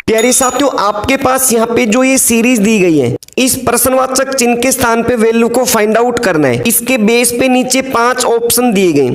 प्यारे साथियों, आपके पास यहाँ पे जो ये सीरीज दी गई है, इस प्रश्नवाचक चिन्ह के स्थान पे वैल्यू को फाइंड आउट करना है। इसके बेस पे नीचे 5 ऑप्शन दिए गए।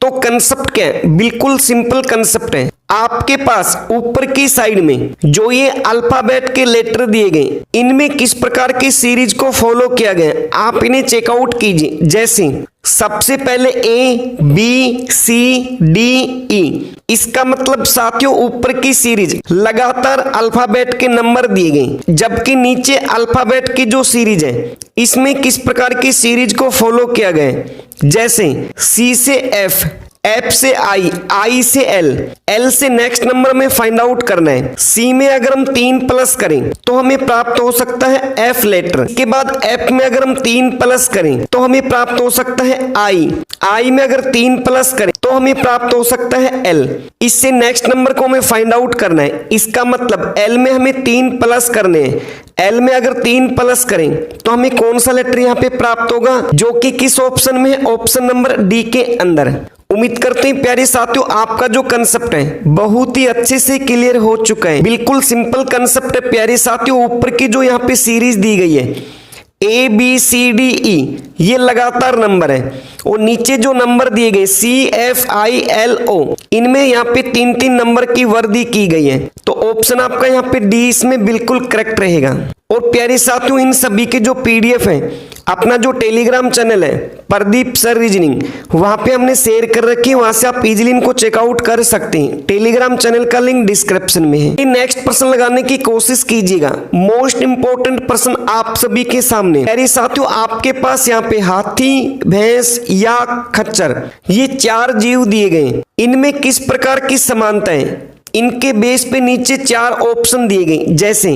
तो कंसेप्ट क्या है? बिल्कुल सिंपल कंसेप्ट है। आपके पास ऊपर की साइड में जो ये अल्फाबेट के लेटर दिए गए, इनमें किस प्रकार की सीरीज को फॉलो किया गया, आप इन्हें चेकआउट कीजिए। जैसे सबसे पहले A B C D E, इसका मतलब साथियों ऊपर की सीरीज लगातार अल्फाबेट के नंबर दिए गए, जबकि नीचे अल्फाबेट की जो सीरीज है इसमें किस प्रकार की सीरीज को फॉलो किया गया है। जैसे सी से एफ, एफ से आई, आई से एल, एल से नेक्स्ट नंबर में फाइंड आउट करना है। सी में अगर हम 3 प्लस करें तो हमें प्राप्त हो सकता है एफ लेटर। इसके बाद एफ में अगर हम 3 प्लस करें तो हमें प्राप्त हो सकता है आई, आई में अगर 3 प्लस करें तो हमें प्राप्त हो सकता है एल। इससे नेक्स्ट नंबर को हमें फाइंड आउट करना है। इसका मतलब एल में हमें 3 प्लस करने हैं। एल में अगर 3 प्लस करें तो हमें कौन सा लेटर यहाँ पे प्राप्त होगा, जो कि किस ऑप्शन में है? ऑप्शन नंबर डी के अंदर। उम्मीद करते हैं प्यारे साथियों आपका जो कंसेप्ट है बहुत ही अच्छे से क्लियर हो चुका है। बिल्कुल सिंपल कंसेप्ट है प्यारे साथियों। ऊपर की जो यहाँ पे सीरीज दी गई है A B C D E, ये लगातार नंबर है, और नीचे जो नंबर दिए गए C F I L O, इनमें यहाँ पे 3-3 नंबर की वर्दी की गई है। तो ऑप्शन आपका यहाँ पे डी इसमें बिल्कुल करेक्ट रहेगा। और प्यारे साथियों, इन सभी के जो पीडीएफ है अपना जो टेलीग्राम चैनल है प्रदीप सर रीजनिंग, वहां पे हमने शेयर कर रखी है, वहां से आप इजीली इनको चेकआउट कर सकते हैं। टेलीग्राम चैनल का लिंक डिस्क्रिप्शन में है। नेक्स्ट प्रश्न लगाने की कोशिश कीजिएगा। मोस्ट इंपोर्टेंट प्रश्न आप सभी के सामने। प्यारे साथियों, आपके पास यहाँ पे हाथी, भैंस या खच्चर, ये 4 जीव दिए गए। इनमें किस प्रकार की समानता है? इनके बेस पे नीचे 4 ऑप्शन दिए गए। जैसे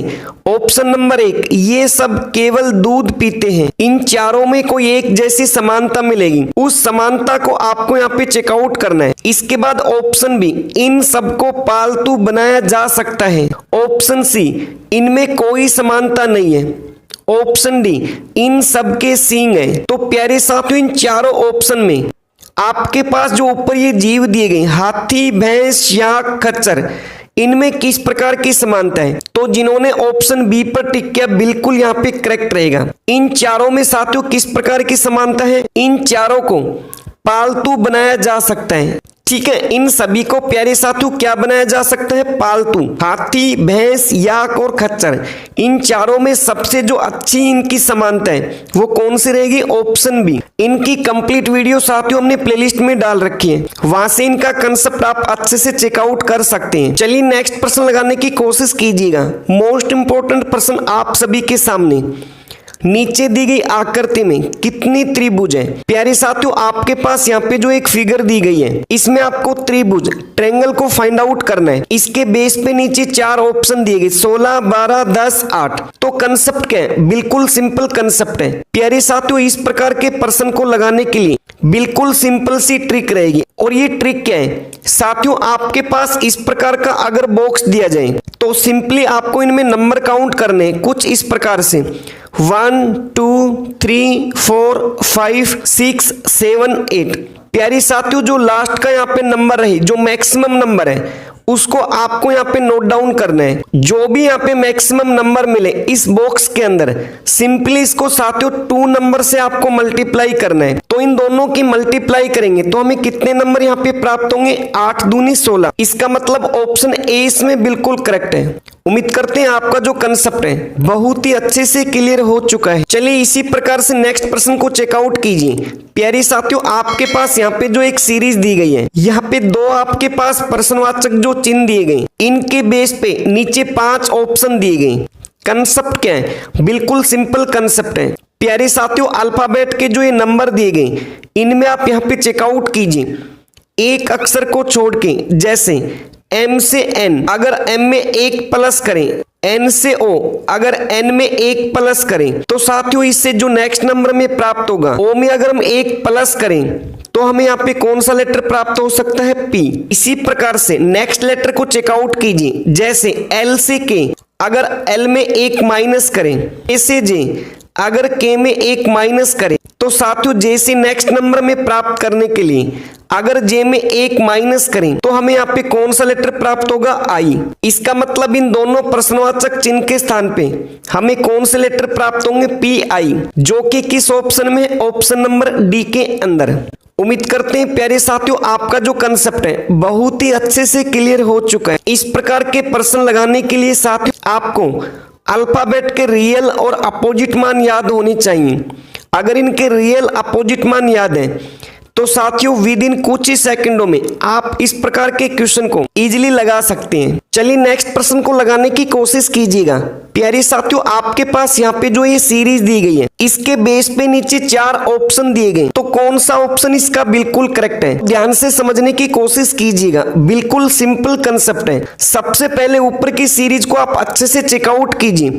ऑप्शन नंबर 1, ये सब केवल दूध पीते हैं। इन चारों में कोई एक जैसी समानता मिलेगी, उस समानता को आपको यहाँ पे चेकआउट करना है। इसके बाद ऑप्शन बी, इन सबको पालतू बनाया जा सकता है। ऑप्शन सी, इनमें कोई समानता नहीं है। ऑप्शन डी, इन सबके सींग है। तो प्यारे साथियों, इन चारों ऑप्शन में आपके पास जो ऊपर ये जीव दिए गए हाथी, भैंस या खच्चर, इनमें किस प्रकार की समानता है? तो जिन्होंने ऑप्शन बी पर टिक किया बिल्कुल यहाँ पे करेक्ट रहेगा। इन चारों में साथियों किस प्रकार की समानता है? इन चारों को पालतू बनाया जा सकता है। ठीक है, इन सभी को प्यारे साथियों क्या बनाया जा सकता है? पालतू। हाथी, भैंस, याक और खच्चर, इन चारों में सबसे जो अच्छी इनकी समानता है वो कौन सी रहेगी? Option B. इनकी कंप्लीट वीडियो साथियों हमने प्लेलिस्ट में डाल रखी है, वहां से इनका कंसेप्ट आप अच्छे से चेकआउट कर सकते हैं। चलिए नेक्स्ट प्रश्न लगाने की कोशिश कीजिएगा। मोस्ट इंपोर्टेंट प्रश्न आप सभी के सामने। नीचे दी गई आकृति में कितनी त्रिभुज है? प्यारे साथियों, आपके पास यहाँ पे जो एक फिगर दी गई है, इसमें आपको त्रिभुज ट्रायंगल को फाइंड आउट करना है। इसके बेस पे नीचे 4 ऑप्शन दिए गए, 16, 12, 10, 8। तो कंसेप्ट क्या है? बिल्कुल सिंपल कंसेप्ट है प्यारे साथियों। इस प्रकार के प्रश्न को लगाने के लिए बिल्कुल सिंपल सी ट्रिक रहेगी। और ये ट्रिक क्या है साथियों? आपके पास इस प्रकार का अगर बॉक्स दिया जाए तो सिंपली आपको इनमें नंबर काउंट करने कुछ इस प्रकार से 1 2 3 4 5 6 7 8। प्यारी साथियों, जो लास्ट का यहाँ पे नंबर है, जो मैक्सिमम नंबर है, उसको आपको यहाँ पे नोट डाउन करना है। जो भी यहाँ पे मैक्सिमम नंबर मिले इस बॉक्स के अंदर, सिंपली इसको साथियों 2 नंबर से आपको मल्टीप्लाई करना है। तो इन दोनों की मल्टीप्लाई करेंगे तो हमें कितने नंबर यहाँ पे प्राप्त होंगे? 8 दूनी 16। इसका मतलब ऑप्शन ए इसमें बिल्कुल करेक्ट है। उम्मीद करते हैं आपका जो कंसेप्ट है बहुत ही अच्छे से क्लियर हो चुका है। चलिए इसी प्रकार से नेक्स्ट प्रश्न को चेकआउट कीजिए। प्यारे साथियों, आपके पास यहाँ पे जो एक सीरीज दी गई है, यहाँ पे 2 आपके पास प्रश्नवाचक जो चिन्ह दिए गए, इनके बेस पे नीचे 5 ऑप्शन दिए गए। कंसेप्ट क्या है? बिल्कुल सिंपल कंसेप्ट है प्यारे साथियों। अल्फाबेट के जो ये नंबर दिए गए, इनमें आप यहाँ पे चेकआउट कीजिए एक अक्षर को छोड़ के। जैसे M से N, अगर M में 1 प्लस करें, N से O, अगर N में 1 प्लस करें, तो साथियों इससे जो नेक्स्ट नंबर में प्राप्त होगा, O में अगर हम 1 प्लस करें तो हमें यहाँ पे कौन सा लेटर प्राप्त हो सकता है? P। इसी प्रकार से नेक्स्ट लेटर को चेकआउट कीजिए। जैसे L से K, अगर L में 1 माइनस करें, A से J, अगर K में 1 माइनस करें तो साथियों जैसे नेक्स्ट नंबर में प्राप्त करने के लिए अगर जे में 1 माइनस करें तो हमें यहाँ पे कौन सा लेटर प्राप्त होगा, आई। इसका मतलब इन दोनों प्रश्नवाचक चिन्ह के स्थान पे हमें कौन से लेटर प्राप्त होंगे, पी आई, जो कि किस ऑप्शन में है, ऑप्शन नंबर डी के अंदर। उम्मीद करते हैं प्यारे साथियों आपका जो कंसेप्ट है बहुत ही अच्छे से क्लियर हो चुका है। इस प्रकार के प्रश्न लगाने के लिए साथियों आपको अल्फाबेट के रियल और अपोजिट मान याद होने चाहिए। अगर इनके रियल अपोजिट मान याद है तो साथियों विद इन कुछ ही सेकंडों में आप इस प्रकार के क्वेश्चन को इजीली लगा सकते हैं। चलिए नेक्स्ट प्रश्न को लगाने की कोशिश कीजिएगा। प्यारे साथियों आपके पास यहाँ पे जो ये सीरीज दी गई है इसके बेस पे नीचे 4 ऑप्शन दिए गए, तो कौन सा ऑप्शन इसका बिल्कुल करेक्ट है, ध्यान से समझने की कोशिश कीजिएगा। बिल्कुल सिंपल कंसेप्ट है। सबसे पहले ऊपर की सीरीज को आप अच्छे से चेकआउट कीजिए,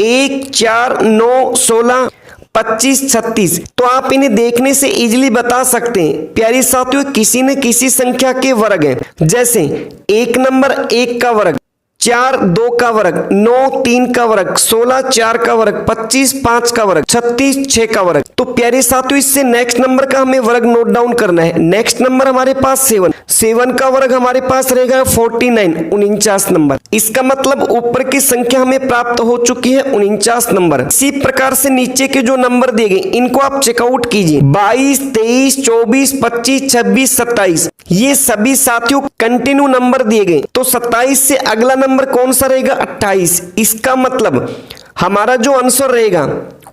1, 4, 9, 16, 25, 36। तो आप इन्हें देखने से इजीली बता सकते हैं प्यारे साथियों किसी न किसी संख्या के वर्ग हैं। जैसे 1 नंबर 1 का वर्ग, 4 2 का वर्ग, 9 3 का वर्ग, 16 4 का वर्ग, 25 5 का वर्ग, 36 6 का वर्ग। तो प्यारे साथियों इससे नेक्स्ट नंबर का हमें वर्ग नोट डाउन करना है। नेक्स्ट नंबर हमारे पास 7 का वर्ग हमारे पास रहेगा 49, 49 नंबर। इसका मतलब ऊपर की संख्या हमें प्राप्त हो चुकी है 49 नंबर। इसी प्रकार से नीचे के जो नंबर दिए गए इनको आप चेकआउट कीजिए, 22 23 24 25 26 27। ये सभी साथियों कंटिन्यू नंबर दिए गए। तो 27 से अगला नंबर कौन सा रहेगा, 28। इसका मतलब हमारा जो आंसर रहेगा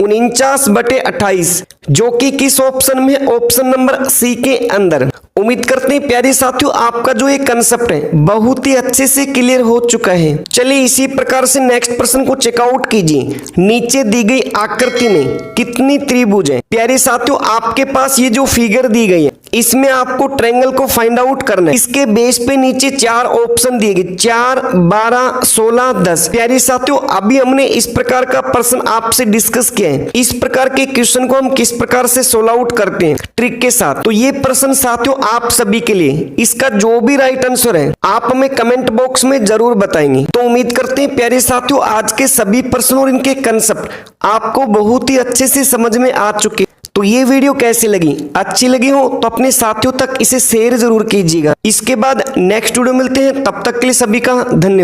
49/28, जो कि किस ऑप्शन में, ऑप्शन नंबर सी के अंदर। उम्मीद करते हैं प्यारे साथियों आपका जो ये कंसेप्ट है बहुत ही अच्छे से क्लियर हो चुका है। चलिए इसी प्रकार से नेक्स्ट प्रश्न को चेकआउट कीजिए। नीचे दी गई आकृति में कितनी त्रिभुज है। प्यारे साथियों आपके पास ये जो फिगर दी गई है इसमें आपको ट्रायंगल को फाइंड आउट करना है। इसके बेस पे नीचे 4 ऑप्शन दिए गए, 4 12 16 10। प्यारे साथियों अभी हमने इस प्रकार का प्रश्न आपसे डिस्कस किया है। इस प्रकार के क्वेश्चन को हम किस प्रकार से सोल्व आउट करते हैं ट्रिक के साथ। तो ये प्रश्न साथियों आप सभी के लिए, इसका जो भी राइट आंसर है आप हमें कमेंट बॉक्स में जरूर बताएंगे। तो उम्मीद करते हैं प्यारे साथियों आज के सभी प्रश्न और इनके कंसेप्ट आपको बहुत ही अच्छे से समझ में आ चुके। तो ये वीडियो कैसी लगी, अच्छी लगी हो तो अपने साथियों तक इसे शेयर जरूर कीजिएगा। इसके बाद नेक्स्ट वीडियो मिलते हैं, तब तक के लिए सभी का धन्यवाद।